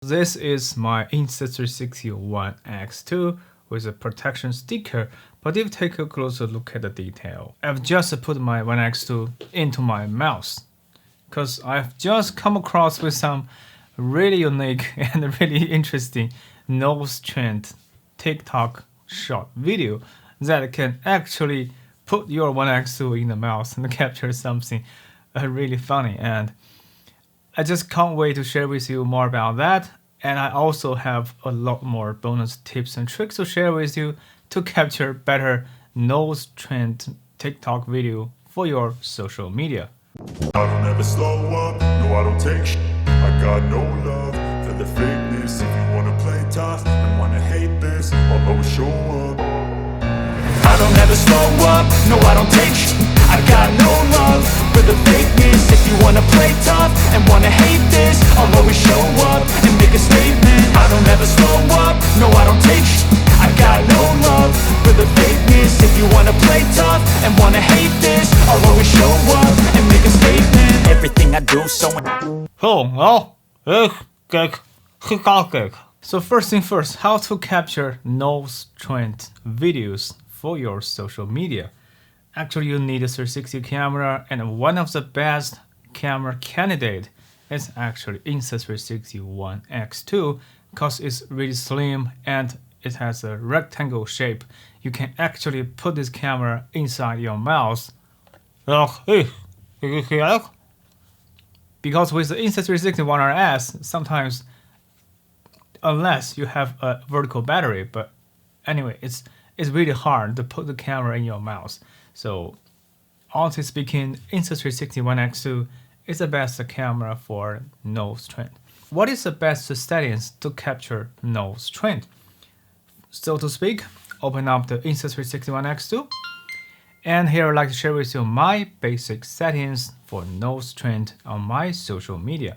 This is my Insta360 ONE X2 with a protection sticker, but if you take a closer look at the detail, I've just put my ONE X2 into my mouth because I've just come across with some really unique and really interesting nosetrend TikTok short video that can actually put your ONE X2 in the mouth and capture something really funny, and I just can't wait to share with you more about that. And I also have a lot more bonus tips and tricks to share with you to capture better nosetrend TikTok video for your social media. I don't ever slow up, no I don't take sh**. I got no love for the fakeness. If you wanna play tough and wanna hate this, I'll always show up. I don't ever slow up, no I don't take sh**. I got no love for the fakeness. If you wanna play tough and wanna hate this, I'll always show up and make a statement. I don't ever slow up, no I don't take sh**. I got no love for the fakeness. If you wanna play tough and wanna hate this, I'll always show up and make a statement. Everything I do so So first thing first, how to capture nosetrend videos for your social media. Actually, you need a 360 camera, and one of the best camera candidate is actually Insta360 ONE X2 because it's really slim and it has a rectangle shape. You can actually put this camera inside your mouth. Because with the Insta360 ONE RS, sometimes, unless you have a vertical battery, but anyway, it's really hard to put the camera in your mouth. So, honestly speaking, Insta360 ONE X2 is the best camera for nosetrend. What is the best settings to capture nosetrend? So to speak, open up the Insta360 ONE X2, and here I'd like to share with you my basic settings for nosetrend on my social media.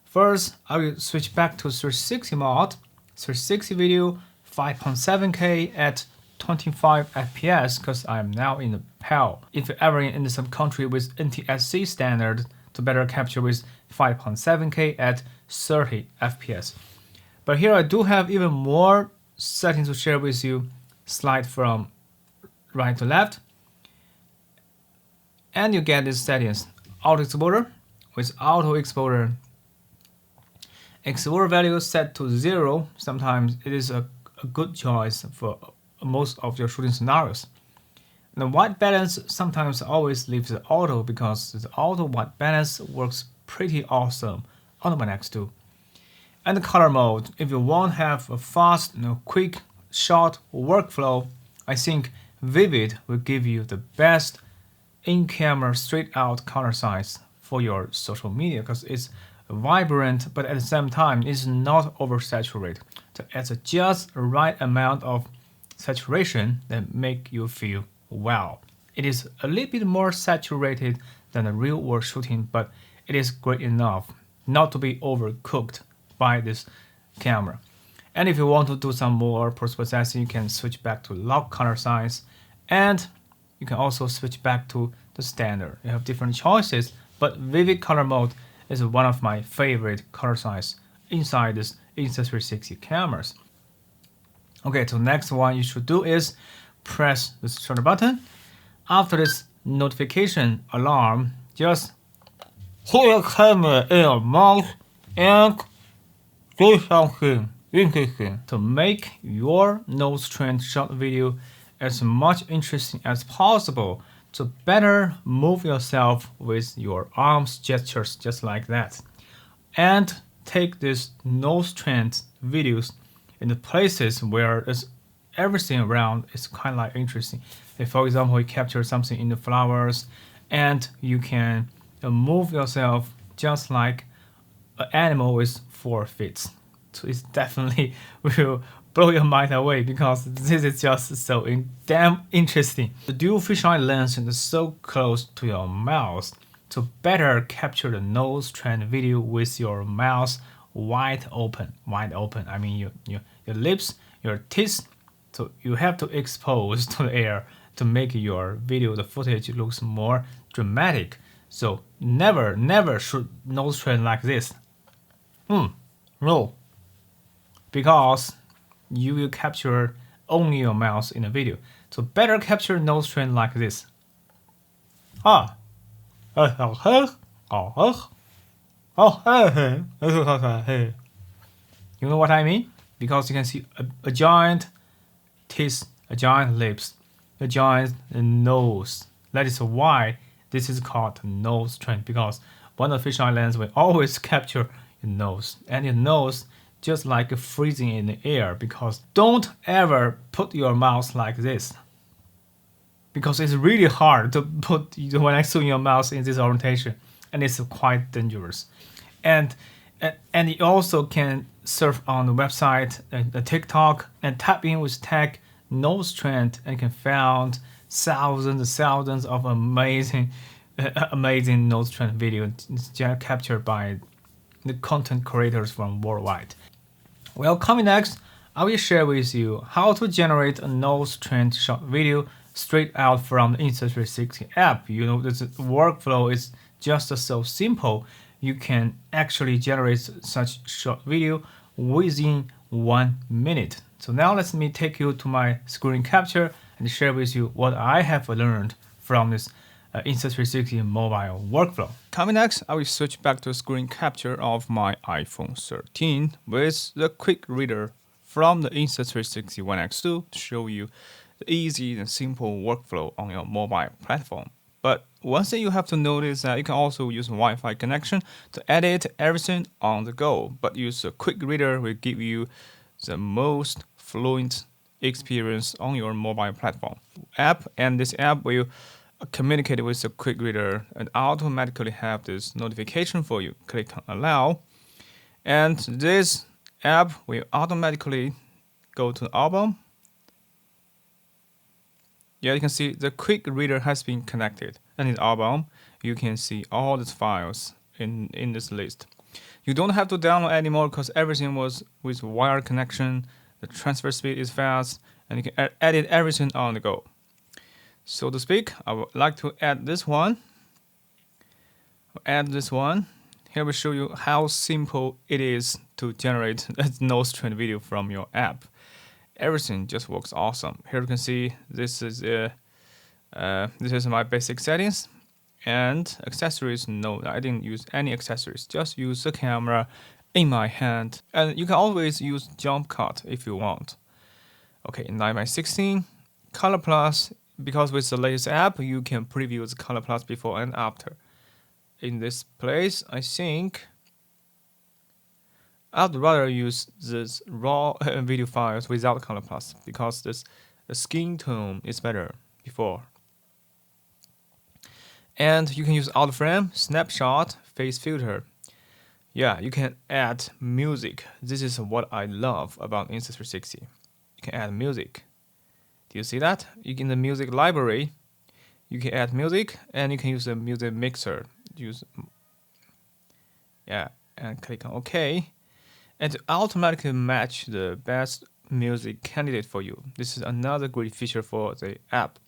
First, I will switch back to 360 mode, 360 video, 5.7K at 25 FPS because I am now in the PAL. If you're ever in some country with NTSC standard, to better capture with 5.7K at 30 FPS. But here I do have even more settings to share with you. Slide from right to left, and you get these settings. Auto exposure. With auto exposure, exposure value set to 0. Sometimes it is a good choice for most of your shooting scenarios. The white balance sometimes always leaves the auto because the auto white balance works pretty awesome on the ONE X2. And the color mode, if you want to have a fast, quick, short workflow, I think Vivid will give you the best in-camera straight-out color size for your social media because it's vibrant, but at the same time, it's not oversaturated. So it's just the right amount of saturation that make you feel wow. It is a little bit more saturated than the real world shooting, but it is great enough not to be overcooked by this camera. And if you want to do some more post-processing, you can switch back to log color size, and you can also switch back to the standard. You have different choices, but vivid color mode is one of my favorite color size inside this Insta360 cameras. Okay, so next one you should do is press this shutter button. After this notification alarm, just hold your camera in your mouth and do something interesting to make your nosetrend short video as much interesting as possible, to better move yourself with your arms gestures just like that, and take these nosetrend videos in the places where everything around is kind of like interesting. If, for example, you capture something in the flowers, and you can move yourself just like an animal with 4 feet. So it definitely will blow your mind away because this is just so damn interesting. The dual fisheye lens is so close to your mouth to better capture the nosetrend video with your mouth wide open. I mean your lips, your teeth. So you have to expose to the air to make your video, the footage looks more dramatic. So never shoot nosetrend like this. No, because you will capture only your mouse in the video. So better capture nose trend like this. Ah. You know what I mean? Because you can see a giant teeth, a giant lips, a giant nose. That is why this is called nose trend, because one of the fisheye lens will always capture your nose, and your nose just like freezing in the air, because don't ever put your mouse like this, because it's really hard to put the One X2 in your mouse in this orientation, and it's quite dangerous. And you also can surf on the website, the TikTok, and type in with tag nose trend, and can find thousands of amazing nose trend video captured by the content creators from worldwide. Well, coming next, I will share with you how to generate a nose trend short video straight out from the Insta360 app. You know, this workflow is just so simple. You can actually generate such short video within 1 minute. So now let me take you to my screen capture and share with you what I have learned from this Insta360 mobile workflow. Coming next, I will switch back to screen capture of my iPhone 13 with the quick reader from the Insta360 ONE X2 to show you the easy and simple workflow on your mobile platform. But one thing you have to notice that you can also use a Wi-Fi connection to edit everything on the go, but use a quick reader will give you the most fluent experience on your mobile platform and this app will communicate with the quick reader and automatically have this notification for you. Click on allow, and this app will automatically go to the album. Yeah, you can see the quick reader has been connected, and in the album you can see all these files in this list. You don't have to download anymore because everything was with wire connection. The transfer speed is fast, and you can edit everything on the go. So to speak, I would like to add this one. Here we show you how simple it is to generate a nose trend video from your app. Everything just works awesome. Here you can see this is my basic settings, and accessories. No, I didn't use any accessories. Just use the camera in my hand, and you can always use jump cut if you want. Okay, 9:16 color plus, because with the latest app you can preview the color plus before and after. In this place, I think I'd rather use this raw video files without color plus, because the skin tone is better before. And you can use out frame, snapshot, face filter. Yeah, you can add music. This is what I love about Insta360. You can add music. Do you see that? In the music library, you can add music, and you can use a music mixer. And click on OK. And to automatically match the best music candidate for you. This is another great feature for the app.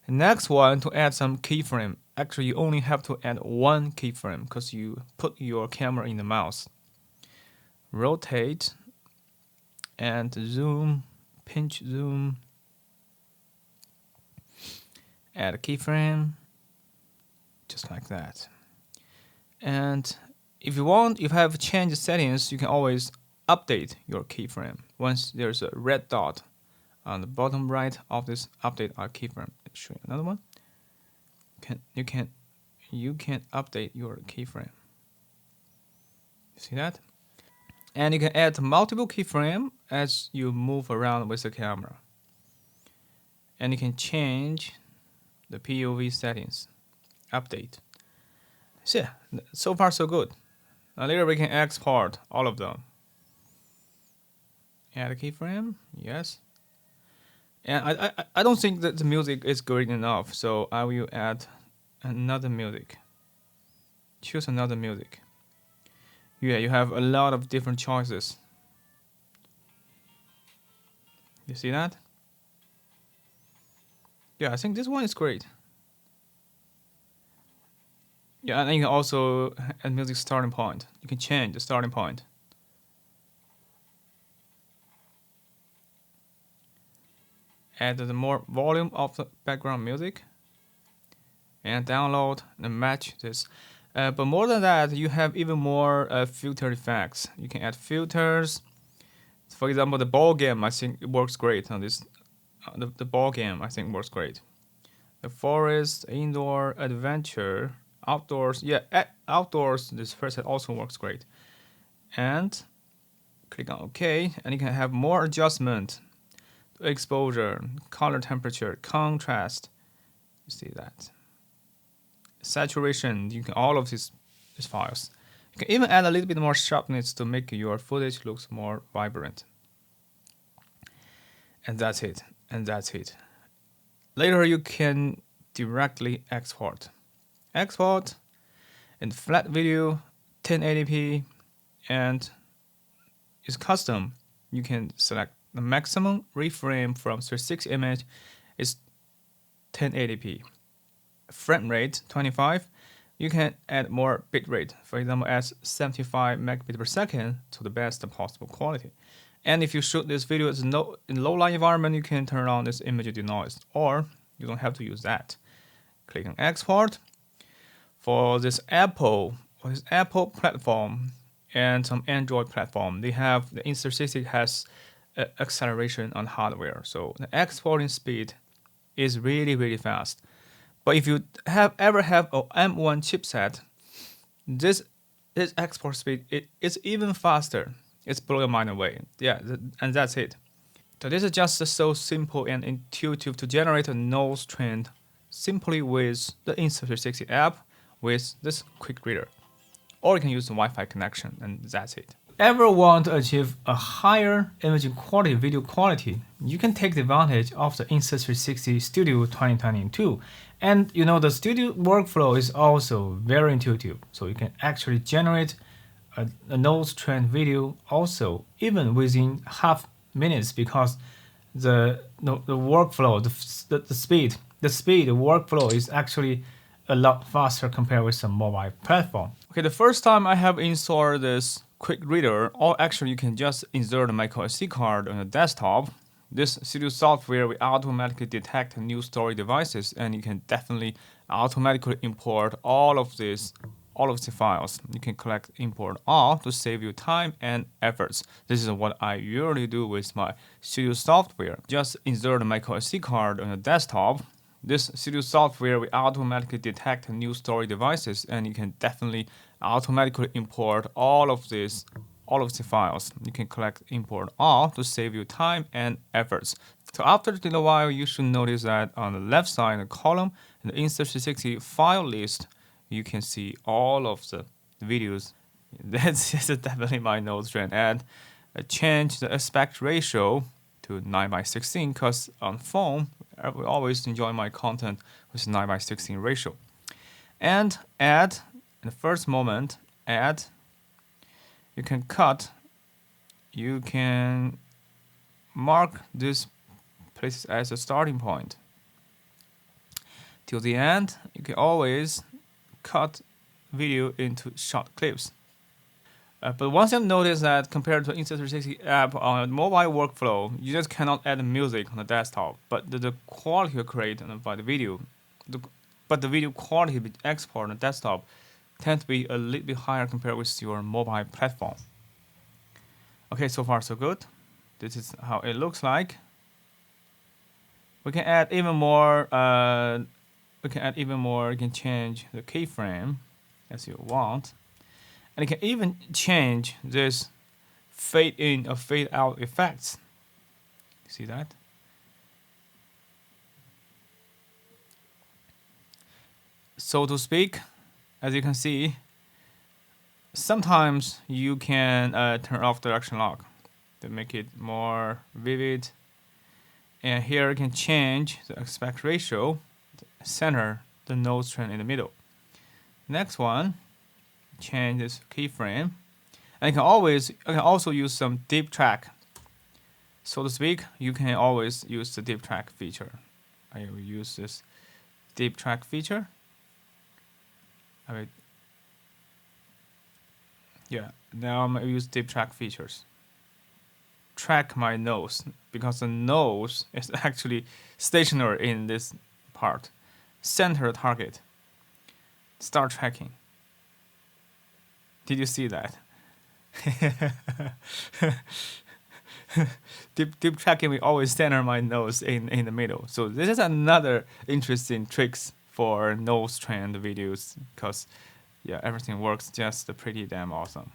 The next one, to add some keyframe. Actually, you only have to add one keyframe because you put your camera in the mouse. Rotate and zoom, pinch zoom. Add a keyframe, just like that. And if you have changed settings, you can always update your keyframe. Once there's a red dot on the bottom right of this update our keyframe. Show you another one. You can update your keyframe. See that? And you can add multiple keyframe as you move around with the camera. And you can change the POV settings. Update. So far so good. Now later we can export all of them. Add a keyframe, yes. And I don't think that the music is good enough, so I will add another music. Choose another music. Yeah, you have a lot of different choices. You see that? Yeah, I think this one is great. Yeah, and you can also add music starting point. You can change the starting point. add the more volume of the background music, and download and match this. But more than that, you have even more filter effects. You can add filters. For example, the ball game, I think it works great on this. The ball game, I think, works great. The forest, indoor, adventure, outdoors. Yeah, outdoors, this preset also works great. And click on OK, and you can have more adjustment, exposure, color temperature, contrast. You see that. Saturation, you can all of these files. You can even add a little bit more sharpness to make your footage looks more vibrant. And that's it. And that's it. Later you can directly export. Export in flat video, 1080p, and it's custom. You can select the maximum reframe from 360 image is 1080p. Frame rate 25. You can add more bitrate. For example, add 75 megabit per second to the best possible quality. And if you shoot this video in low light environment, you can turn on this image denoise, or you don't have to use that. Click on export. For this Apple platform and some Android platform, they have the Insta360 has acceleration on hardware, so the exporting speed is really fast. But if you ever have a M1 chipset, this export speed it's even faster. It's blow your mind away. Yeah, and that's it. So this is just so simple and intuitive to generate a nose trend simply with the Insta360 app with this quick reader. Or you can use the Wi-Fi connection, and that's it. Ever want to achieve a higher image quality, video quality, you can take advantage of the Insta360 Studio 2022. And you know, the Studio workflow is also very intuitive, so you can actually generate a nose trend video also even within half minutes, because the workflow, the speed of workflow is actually a lot faster compared with some mobile platform. Okay, the first time I have installed this quick reader, or actually you can just insert a micro SD card on the desktop. This Studio software will automatically detect new storage devices, and you can definitely automatically import all of the files. You can collect, import all to save you time and efforts. This is what I usually do with my Studio software. Just insert a micro SD card on the desktop. This Studio software will automatically detect new storage devices, and you can definitely automatically import all of the files. You can collect, import all to save you time and efforts. So after a little while, you should notice that on the left side in the column in the Insta360 file list, you can see all of the videos. That's definitely my nose trend. And change the aspect ratio to 9:16, because on phone, I will always enjoy my content with 9:16 ratio. And add, in the first moment, add, you can cut, you can mark these places as a starting point. Till the end, you can always cut video into short clips. But once you notice that compared to Insta360 app on mobile workflow, you just cannot add music on the desktop, but the quality you create by the video, but the video quality export on the desktop tends to be a little bit higher compared with your mobile platform. Okay, so far so good. This is how it looks like. We can add even more. You can change the keyframe as you want. And you can even change this fade in or fade out effects. See that? So to speak, as you can see, sometimes you can turn off direction lock to make it more vivid. And here you can change the aspect ratio, center the nose trend in the middle. Next one, change this keyframe, and you can also use some deep track. So to speak, you can always use the deep track feature. I will use this deep track feature. Now I'm going to use deep track features. track my nose because the nose is actually stationary in this part. Center target. Start tracking. Did you see that? deep tracking will always center my nose in the middle. So this is another interesting tricks for nose trend videos because yeah, everything works just pretty damn awesome.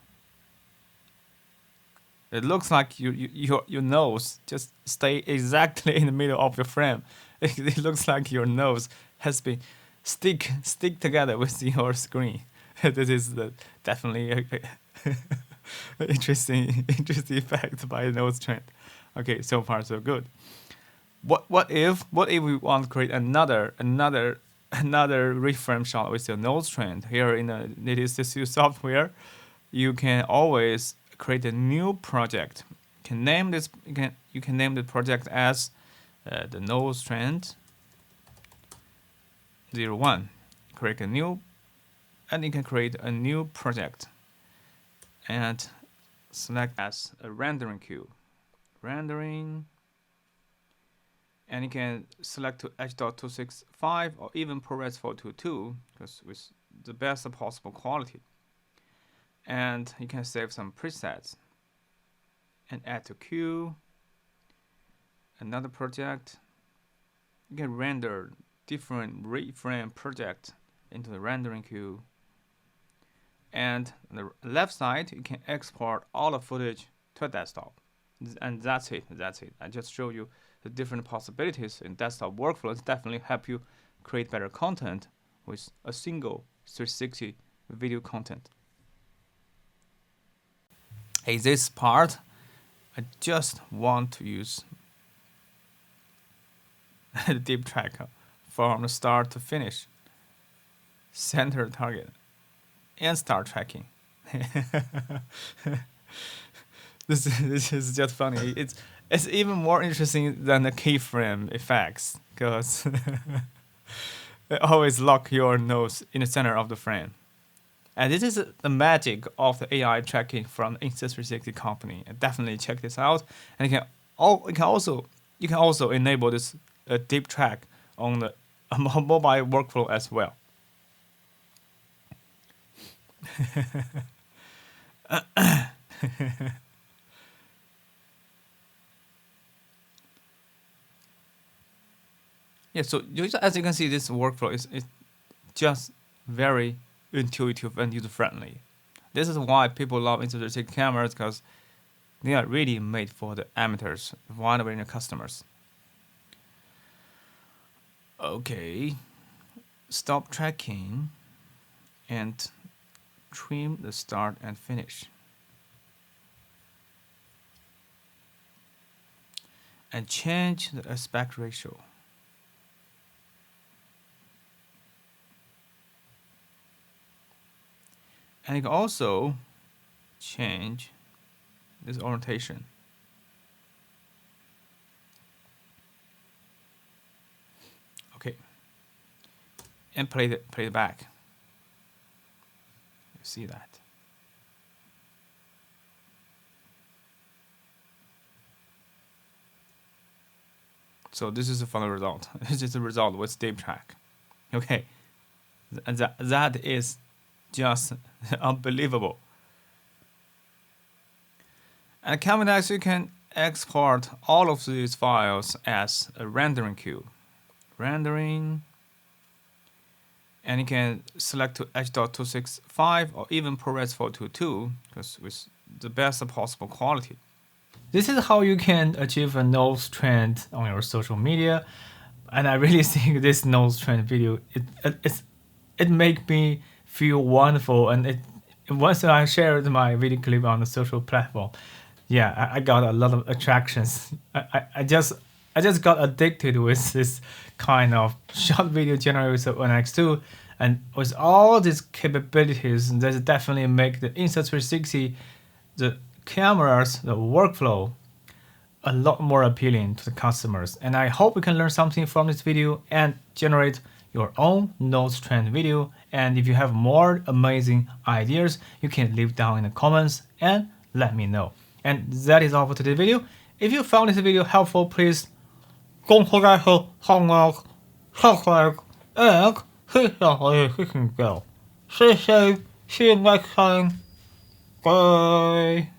It looks like your nose just stay exactly in the middle of your frame. It looks like your nose has been stick together with your screen. This is definitely a interesting effect by nose trend. Okay, so far so good. What if we want to create another reframe shot with your nose trend? Here in the Insta360 software, you can always create a new project. You can name the project as the nose trend 01. Create a new, and you can create a new project and select as a rendering queue. Rendering, and you can select to H.265 or even ProRes 422 because with the best possible quality. And you can save some presets and add to queue. Another project. You can render different reframe project into the rendering queue. And on the left side, you can export all the footage to a desktop. And that's it. I just show you the different possibilities in desktop workflows. Definitely help you create better content with a single 360 video content. Hey, this part, I just want to use the deep track from the start to finish. Center target and start tracking. This is just funny. It's even more interesting than the keyframe effects because it always lock your nose in the center of the frame. And this is the magic of the AI tracking from Insta360 company. And definitely check this out. And you can also enable this deep track on the mobile workflow as well. Yeah, so as you can see, this workflow is just very intuitive and user-friendly. This is why people love Insta360 cameras because they are really made for the amateurs, wide-range customers. Okay, stop tracking and trim the start and finish. And change the aspect ratio. And you can also change this orientation. Okay. And play it back. You see that. So this is the final result. This is the result with deep track. Okay. And that is just unbelievable. And Camera Next, you can export all of these files as a rendering queue. Rendering, and you can select to H.265 or even ProRes 422 because with the best possible quality. This is how you can achieve a nose trend on your social media, and I really think this nose trend video it make me feel wonderful, and once I shared my video clip on the social platform, yeah, I got a lot of attractions. I just got addicted with this kind of short video generated with ONE X2, and with all these capabilities, that definitely make the Insta360, the cameras, the workflow, a lot more appealing to the customers. And I hope you can learn something from this video and generate your own nose trend video. And if you have more amazing ideas, you can leave down in the comments and let me know. And that is all for today's video. If you found this video helpful, please don't forget to like, subscribe, and hit the notification bell. Stay safe. See you next time. Bye.